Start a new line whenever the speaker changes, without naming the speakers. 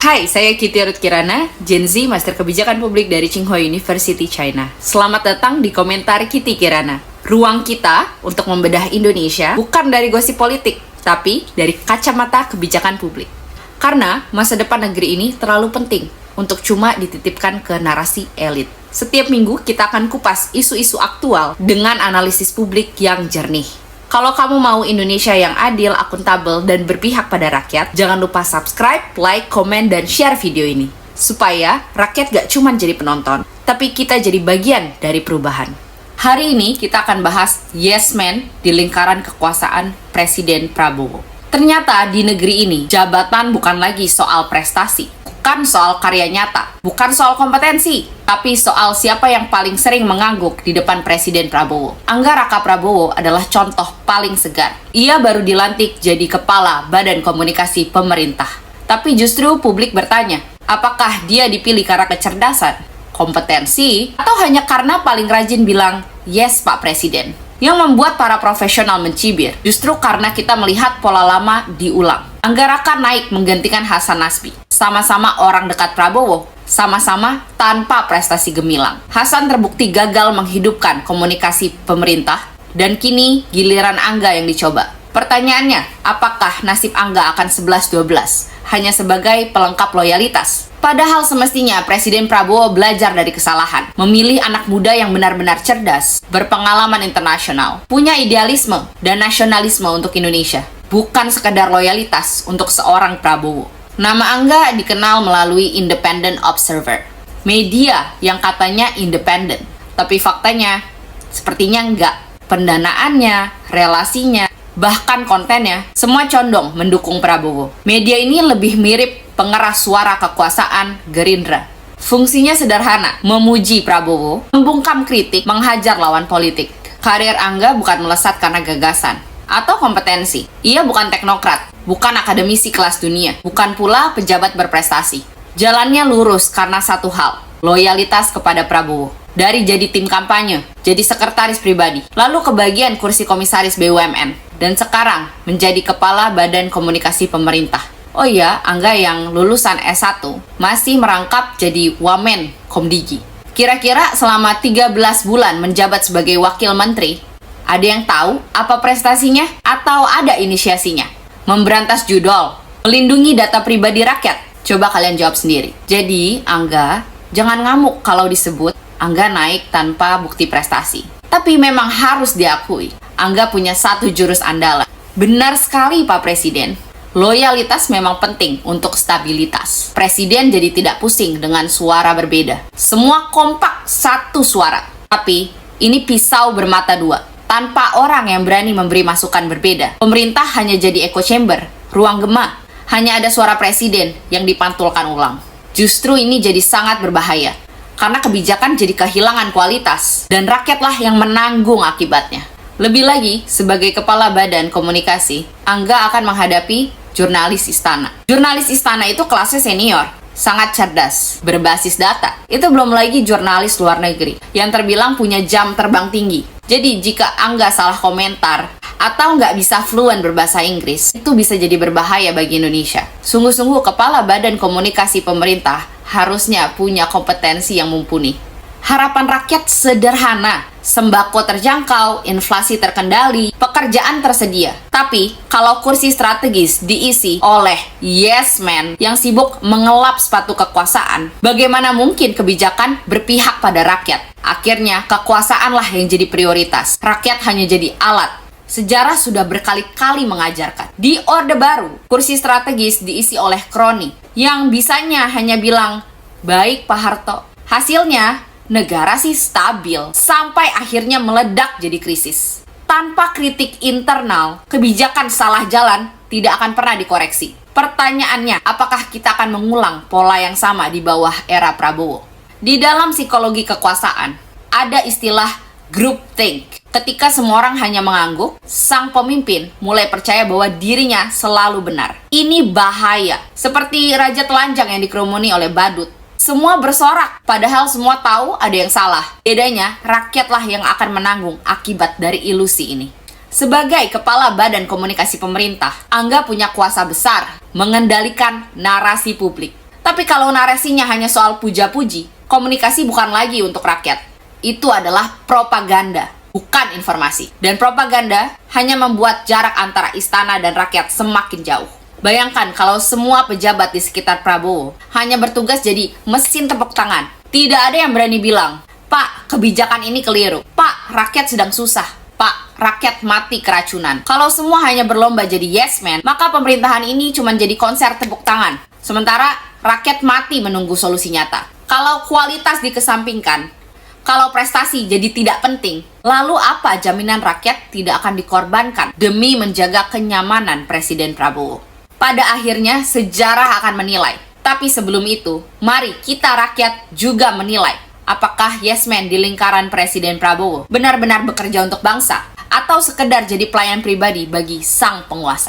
Hai, saya Kitty Ruth Kirana, Gen Z Master Kebijakan Publik dari Tsinghua University, China. Selamat datang di Komentar Kitty Kirana. Ruang kita untuk membedah Indonesia bukan dari gosip politik, tapi dari kacamata kebijakan publik. Karena masa depan negeri ini terlalu penting untuk cuma dititipkan ke narasi elit. Setiap minggu kita akan kupas isu-isu aktual dengan analisis publik yang jernih. Kalau kamu mau Indonesia yang adil, akuntabel, dan berpihak pada rakyat, jangan lupa subscribe, like, komen, dan share video ini. Supaya rakyat gak cuma jadi penonton, tapi kita jadi bagian dari perubahan. Hari ini kita akan bahas Yes Man di lingkaran kekuasaan Presiden Prabowo. Ternyata di negeri ini, jabatan bukan lagi soal prestasi. Bukan soal karya nyata, bukan soal kompetensi, tapi soal siapa yang paling sering mengangguk di depan Presiden Prabowo. Angga Raka Prabowo adalah contoh paling segar. Ia baru dilantik jadi kepala Badan Komunikasi Pemerintah. Tapi justru publik bertanya, apakah dia dipilih karena kecerdasan, kompetensi, atau hanya karena paling rajin bilang, yes Pak Presiden? Yang membuat para profesional mencibir, justru karena kita melihat pola lama diulang. Angga Raka naik menggantikan Hasan Nasbi. Sama-sama orang dekat Prabowo, sama-sama tanpa prestasi gemilang. Hasan terbukti gagal menghidupkan komunikasi pemerintah, dan kini giliran Angga yang dicoba. Pertanyaannya, apakah nasib Angga akan 11-12? Hanya sebagai pelengkap loyalitas? Padahal semestinya Presiden Prabowo belajar dari kesalahan, memilih anak muda yang benar-benar cerdas, berpengalaman internasional, punya idealisme dan nasionalisme untuk Indonesia, bukan sekedar loyalitas untuk seorang Prabowo. Nama Angga dikenal melalui Independent Observer, media yang katanya independen, tapi faktanya sepertinya enggak. Pendanaannya, relasinya, bahkan kontennya, semua condong mendukung Prabowo. Media ini lebih mirip pengeras suara kekuasaan Gerindra. Fungsinya sederhana, memuji Prabowo, membungkam kritik, menghajar lawan politik. Karir Angga bukan melesat karena gagasan atau kompetensi. Ia bukan teknokrat, bukan akademisi kelas dunia, bukan pula pejabat berprestasi. Jalannya lurus karena satu hal, loyalitas kepada Prabowo. Dari jadi tim kampanye, jadi sekretaris pribadi, lalu kebagian kursi komisaris BUMN, dan sekarang menjadi kepala Badan Komunikasi Pemerintah. Oh iya, Angga yang lulusan S1 masih merangkap jadi Wamen Komdigi. Kira-kira selama 13 bulan menjabat sebagai wakil menteri, ada yang tahu apa prestasinya atau ada inisiasinya? Memberantas judol, melindungi data pribadi rakyat. Coba kalian jawab sendiri. Jadi, Angga, jangan ngamuk kalau disebut Angga naik tanpa bukti prestasi. Tapi memang harus diakui, Angga punya satu jurus andalan. Benar sekali Pak Presiden, loyalitas memang penting untuk stabilitas. Presiden jadi tidak pusing dengan suara berbeda. Semua kompak satu suara. Tapi, ini pisau bermata dua. Tanpa orang yang berani memberi masukan berbeda, pemerintah hanya jadi echo chamber, ruang gema. Hanya ada suara presiden yang dipantulkan ulang. Justru ini jadi sangat berbahaya, karena kebijakan jadi kehilangan kualitas, dan rakyatlah yang menanggung akibatnya. Lebih lagi, sebagai kepala Badan Komunikasi, Angga akan menghadapi jurnalis istana. Jurnalis istana itu kelasnya senior, sangat cerdas, berbasis data. Itu belum lagi jurnalis luar negeri, yang terbilang punya jam terbang tinggi. Jadi jika Angga salah komentar atau nggak bisa fluent berbahasa Inggris, itu bisa jadi berbahaya bagi Indonesia. Sungguh-sungguh kepala Badan Komunikasi Pemerintah harusnya punya kompetensi yang mumpuni. Harapan rakyat sederhana, sembako terjangkau, inflasi terkendali, pekerjaan tersedia. Tapi kalau kursi strategis diisi oleh yes man yang sibuk mengelap sepatu kekuasaan, bagaimana mungkin kebijakan berpihak pada rakyat? Akhirnya, kekuasaanlah yang jadi prioritas. Rakyat hanya jadi alat. Sejarah sudah berkali-kali mengajarkan. Di Orde Baru, kursi strategis diisi oleh kroni yang bisanya hanya bilang, baik Pak Harto. Hasilnya, negara sih stabil, sampai akhirnya meledak jadi krisis. Tanpa kritik internal, kebijakan salah jalan tidak akan pernah dikoreksi. Pertanyaannya, apakah kita akan mengulang pola yang sama di bawah era Prabowo? Di dalam psikologi kekuasaan, ada istilah groupthink. Ketika semua orang hanya mengangguk, sang pemimpin mulai percaya bahwa dirinya selalu benar. Ini bahaya, seperti raja telanjang yang dikerumuni oleh badut. Semua bersorak, padahal semua tahu ada yang salah. Bedanya, rakyatlah yang akan menanggung akibat dari ilusi ini. Sebagai kepala Badan Komunikasi Pemerintah, Angga punya kuasa besar mengendalikan narasi publik. Tapi kalau narasinya hanya soal puja-puji, komunikasi bukan lagi untuk rakyat. Itu adalah propaganda, bukan informasi. Dan propaganda hanya membuat jarak antara istana dan rakyat semakin jauh. Bayangkan kalau semua pejabat di sekitar Prabowo hanya bertugas jadi mesin tepuk tangan. Tidak ada yang berani bilang, "Pak, kebijakan ini keliru. Pak, rakyat sedang susah. Pak, rakyat mati keracunan." Kalau semua hanya berlomba jadi yes man, maka pemerintahan ini cuma jadi konser tepuk tangan. Sementara rakyat mati menunggu solusi nyata. Kalau kualitas dikesampingkan, kalau prestasi jadi tidak penting, lalu apa jaminan rakyat tidak akan dikorbankan demi menjaga kenyamanan Presiden Prabowo? Pada akhirnya, sejarah akan menilai. Tapi sebelum itu, mari kita rakyat juga menilai apakah yes man di lingkaran Presiden Prabowo benar-benar bekerja untuk bangsa atau sekedar jadi pelayan pribadi bagi sang penguasa.